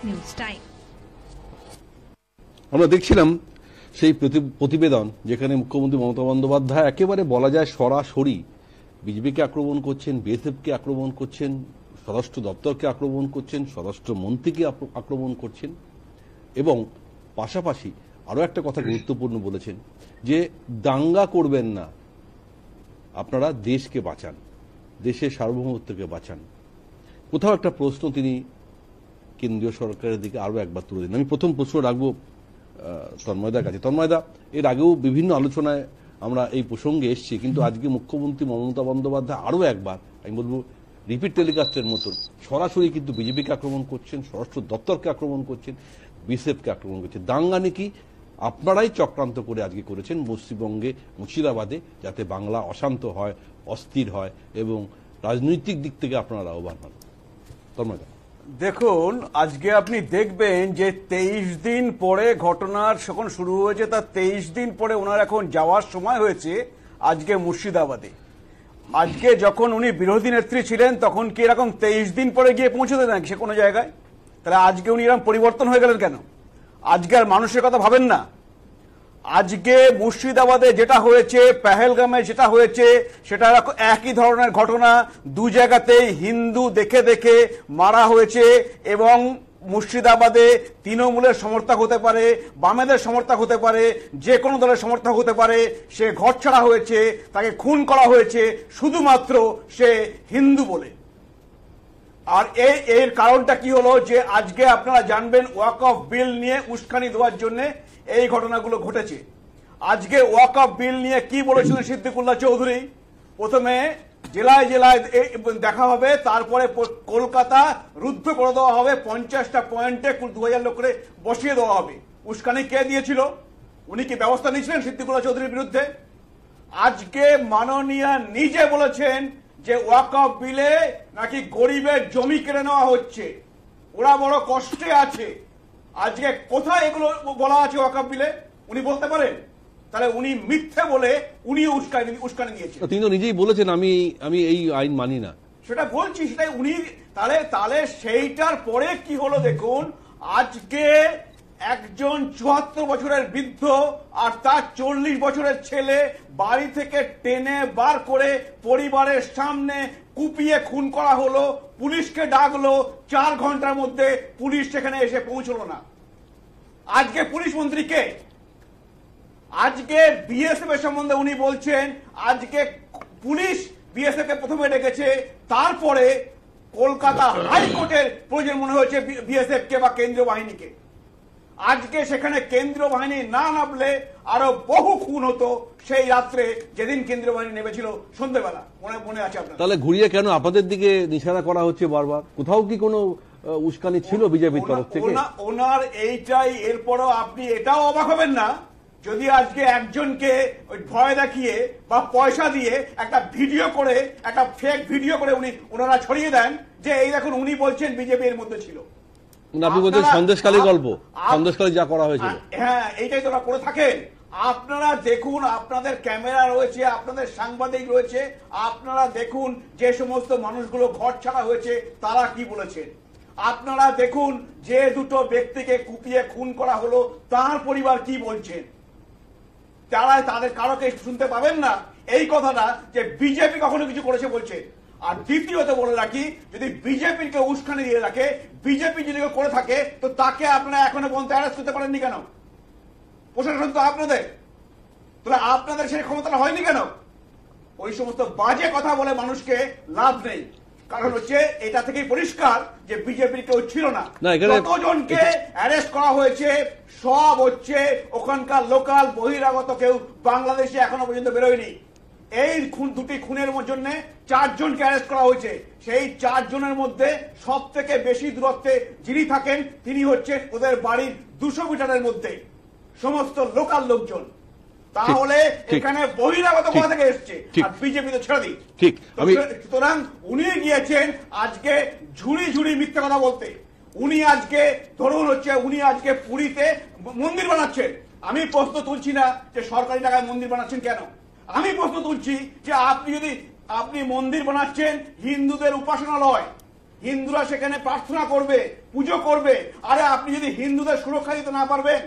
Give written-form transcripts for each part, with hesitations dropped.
News time. আমরা দেখছিলাম সেই প্রতিবেদন যেখানে মুখ্যমন্ত্রী মমতা বন্দ্যোপাধ্যায় একেবারে বলা যায় সরাসরি বিজেপিকে আক্রমণ করছেন, বিএসএফকে আক্রমণ করছেন, স্বরাষ্ট্র দপ্তরকে আক্রমণ করছেন, স্বরাষ্ট্রমন্ত্রীকে আক্রমণ করছেন এবং পাশাপাশি আরো একটা কথা গুরুত্বপূর্ণ বলেছেন যে দাঙ্গা করবেন না, আপনারা দেশকে বাঁচান, দেশের সার্বভৌমত্বকে বাঁচান। কোথাও একটা প্রশ্ন তিনি কেন্দ্রীয় সরকারের দিকে আরো একবার তুলে দিন। আমি প্রথম প্রশ্ন রাখবো তন্ময়দার কাছে। তন্ময়দা, এর আগেও বিভিন্ন আলোচনায় আমরা এই প্রসঙ্গে এসেছি, কিন্তু আজকে মুখ্যমন্ত্রী মমতা বন্দ্যোপাধ্যায় আরো একবার, আমি বলবো রিপিট টেলিকাস্টের মতন, সরাসরি কিন্তু বিজেপিকে আক্রমণ করছেন, স্বরাষ্ট্র দপ্তরকে আক্রমণ করছেন, বিএসএফকে আক্রমণ করছেন। দাঙ্গা নাকি আপনারাই চক্রান্ত করে আজকে করেছেন পশ্চিমবঙ্গে, মুর্শিদাবাদে, যাতে বাংলা অশান্ত হয়, অস্থির হয় এবং রাজনৈতিক দিক থেকে আপনারা লাভবান হন। তন্ময়দা, দেখুন, আজকে আপনি দেখবেন যে 23 দিন পরে ঘটনার যখন শুরু হয়েছে, তার 23 দিন পরে ওনার এখন যাওয়ার সময় হয়েছে আজকে মুর্শিদাবাদে। আজকে যখন উনি বিরোধী নেত্রী ছিলেন তখন কি এরকম 23 দিন পরে গিয়ে পৌঁছতে দেন সে কোনো জায়গায়? তাহলে আজকে উনি এরকম পরিবর্তন হয়ে গেলেন কেন? আজকে আর মানুষের কথা ভাবেন না? আজকে মুর্শিদাবাদে যেটা হয়েছে, পেহেলগামে যেটা হয়েছে, সেটা একই ধরনের ঘটনা। দু জায়গাতেই হিন্দু দেখে দেখে মারা হয়েছে এবং মুর্শিদাবাদে তৃণমূলের সমর্থক হতে পারে, বামেদের সমর্থক হতে পারে, যে কোনো দলের সমর্থক হতে পারে, সে ঘরছাড়া হয়েছে, তাকে খুন করা হয়েছে শুধুমাত্র সে হিন্দু বলে। আর এর কারণটা কি হলো যে আজকে আপনারা জানবেন ওয়াকফ বিল নিয়ে উস্কানি দেওয়ার জন্য এই ঘটনাগুলো ঘটেছে। আজকে ওয়াকফ বিল নিয়ে কি বলেছিলেন সিদ্দিকুল্লাহ চৌধুরী? প্রথমে জেলায় জেলায় দেখা হবে, তারপরে কলকাতা রুদ্ধ করে দেওয়া হবে, 50টা পয়েন্টে 2000 লোক করে বসিয়ে দেওয়া হবে। উস্কানি কে দিয়েছিল? উনি কি ব্যবস্থা নিয়েছিলেন সিদ্দিকুল্লাহ চৌধুরীর বিরুদ্ধে? আজকে মাননীয়া নিজে বলেছেন যে ওয়াকফ বিলে নাকি গরিবের জমি কেড়ে নেওয়া হচ্ছে, ওরা বড় কষ্টে আছে। আজকে কোথায় এগুলো বলা আছে ওয়াকফ বিলে? উনি বলতে পারেন? তাহলে উনি মিথ্যে বলে উনি উস্কানি দিয়েছেন। তিনি তো নিজেই বলেছেন আমি এই আইন মানি না। সেটা বলছি, সেটাই উনি। তাহলে সেইটার পরে কি হলো দেখুন, আজকে একজন 74 বছরের বৃদ্ধ আর তার 40 বছরের ছেলে বাড়ি থেকে টেনে বার করে পরিবারের সামনে কুপিয়ে খুন করা হলো। পুলিশকে ডাকলো, 4 ঘন্টার মধ্যে পুলিশ সেখানে এসে পৌঁছলো না। আজকে পুলিশ মন্ত্রী কে? আজকে বিএসএফ এর সম্বন্ধে উনি বলছেন আজকে পুলিশ বিএসএফ কে প্রথমে ডেকেছে, তারপরে কলকাতা হাইকোর্টের প্রয়োজন মনে হয়েছে বিএসএফ কে বা কেন্দ্রীয় বাহিনীকে। আজকে সেখানে কেন্দ্রীয় বাহিনী না নামলে আরো বহু খুন হতো সেই রাত্রে, যেদিন কেন্দ্রীয় বাহিনী নেমেছিল সন্ধ্যেবেলা। মনে আছে আপনার? তাহলে ঘুরিয়ে কেন আপনাদের দিকে নিশানা করা হচ্ছে বারবার? কোথাও কি কোনো উস্কানি ছিল বিজেপির তরফ থেকে? ওনার এইটাই। এরপরও আপনি এটাও অবাক হবেন না যদি আজকে একজনকে ভয় দেখিয়ে বা পয়সা দিয়ে একটা ভিডিও করে, একটা ফেক ভিডিও করে ওনারা ছড়িয়ে দেন যে এই দেখুন উনি বলছেন বিজেপি এর মধ্যে ছিল। আপনি বলছেন সন্দেশখালী গল্প, সন্দেশখালী যা করা হয়েছিল। হ্যাঁ, এইটাই তোরা করে থাকেন। আপনারা দেখুন, আপনাদের ক্যামেরা রয়েছে, আপনাদের সাংবাদিক রয়েছে, আপনারা দেখুন যে সমস্ত মানুষগুলো ঘর ছাড়া হয়েছে তারা কি বলেছেন। আপনারা দেখুন যে দুটো ব্যক্তিকে কুপিয়ে খুন করা হলো তার পরিবার কি বলছেন। তাদের কারোকে শুনতে পাবেন না এই কথাটা যে বিজেপি কখনো কিছু করেছে বলছে। আর দ্বিতীয়ত বলে রাখি, যদি বিজেপির কেউ উস্কানি দিয়ে রাখে, বিজেপি যদি কেউ করে থাকে, তো তাকে আপনারা এখনো পর্যন্ত অ্যারেস্ট করতে পারেননি কেন? প্রশাসন তো আপনাদের, তাহলে আপনাদের সেই ক্ষমতাটা হয়নি কেন? ওই সমস্ত বাজে কথা বলে মানুষকে লাভ নেই। কারণ হচ্ছে এটা থেকেই পরিষ্কার যে বিজেপির কেউ ছিল না। যতজনকে অ্যারেস্ট করা হয়েছে সব হচ্ছে ওখানকার লোকাল বহিরাগত, কেউ বাংলাদেশে এখনো পর্যন্ত বেরোয়নি। এই দুটি খুনের জন্য 4 জনকে অ্যারেস্ট করা হয়েছে। সেই 4 জনের মধ্যে সব থেকে বেশি দূরত্বে যিনি থাকেন তিনি হচ্ছেন ওদের বাড়ির 200 মিটারের মধ্যে সমস্ত লোকাল লোকজন। তাহলে এখানে বহিরাগত কোথা থেকে এসছে? আর বিজেপি তো ছেড়ে দিই। ঠিক, সুতরাং উনি গিয়েছেন আজকে ঝুড়ি ঝুড়ি মিথ্যে কথা বলতে। উনি আজকে ধরুন হচ্ছে উনি আজকে পুরীতে মন্দির বানাচ্ছেন। আমি প্রশ্ন তুলছি না যে সরকারি টাকায় মন্দির বানাচ্ছেন কেন, আমি প্রশ্ন তুলছি যে আপনি মন্দির বানাচ্ছেন হিন্দুদের উপাসনালয়, হিন্দুরা সেখানে প্রার্থনা করবে, পুজো করবে। আরে আপনি যদি হিন্দুদের সুরক্ষা দিতে না পারবেন,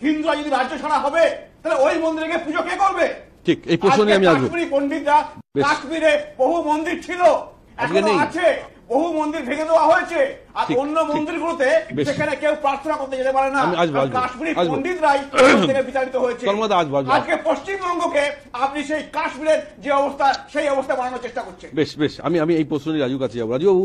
হিন্দুরা যদি রাজ্য ছাড়া হবে, তাহলে ওই মন্দিরে গিয়ে পুজো কে করবে? ঠিক, এই প্রশ্ন নিয়ে আমি আসবো। কাশ্মীরি পণ্ডিতরা, কাশ্মীরে বহু মন্দির ছিল, আজকে এখনো নেই। আছে, বহু মন্দির ভেঙে দেওয়া হয়েছে, আর ঠিক, অন্য ঠিক। মন্দিরগুলোতে বেশ। সেখানে কেউ প্রার্থনা করতে যেতে পারে না। আমি আসবো, কারণ আসবো, কাশ্মীরি আসবো। পণ্ডিতরাই এখান থেকে বিতাড়িত হয়েছে। তন্ময় দা, আসবো, আসবো। আজকে পশ্চিমবঙ্গকে আপনি সেই কাশ্মীরের যে অবস্থা, সেই অবস্থা বানানোর চেষ্টা করছেন। বেশ বেশ, আমি এই প্রশ্ন নিয়ে রাজুর কাছে যাবো। রাজুবাবু,